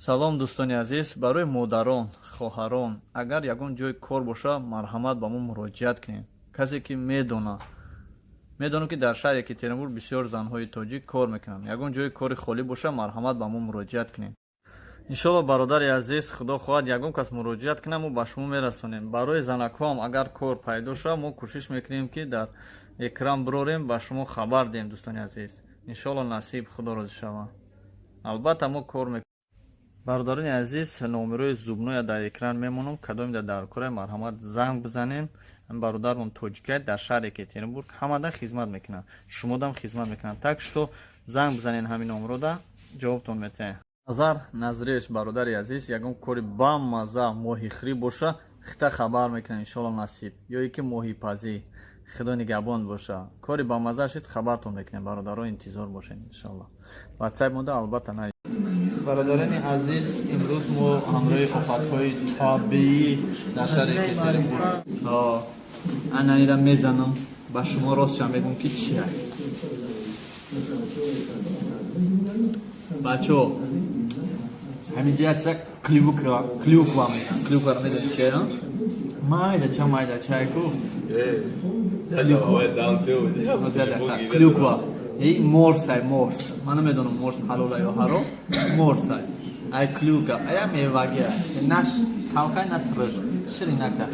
Салом дӯстони азиз, барои модарон, хоҳарон, агар ягон ҷои кор боша, марҳамат ба мо муроҷиат кунед. Касе ки медонам ки дар шаҳри Екатеринбург бисёр занҳои тоҷик кор мекунанд. Ягон ҷои кори холӣ боша, марҳамат ба мо муроҷиат кунед. иншоалло бародари азиз, худо хоҳад ягон кас муроҷиат кунад, мо ба шумо мерасонем. Барои занакҳом агар кор пайдо шуда, мо кӯшиш мекунем ки дар экран бирорем, ба шумо хабар диҳем. Дӯстони азиз, иншоалло насиб, худо розӣ шавад. Албатта мо кор мекунем. Бародарони азиз, номерои зубноя дар экран мемонам. Кадомида дар кораи марҳамат занг бизанем. Бародармон тоҷикай дар шаҳри Екатеринбург ҳамада хизмат мекунанд, шумодам хизмат мекунанд. Так што занг бизанен ҳамин номерода, ҷавобтон метаҳем. Назар Назриевич, бародари азиз, ягон кори бамаза моҳихӯрӣ боша, хита хабар мекунанд, иншоалло насиб. Ё ки моҳипазӣ, худо нигаҳбон боша. Кори бамаза шуд, хабартон мекунем. Бародаро интизор бошед иншоалло. WhatsApp мода албатта на. Бародарони азиз, имрӯз мо ҳамроҳи офатҳои табиӣ дар шаҳри Екатеринбург ананида мезанам. Ба шумо ростша мегӯм ки чия. Бачо, ҳаминҷа чиа клюква мекунам. Клюкваро медонӣ чия? Майда чайку. Клюква. Морсай, морс. Ман намедонам морс ҳалола ё ҳаром. Морсай. Ай клюка, ая меваги. Наш талхай на трӯ. Ширинака.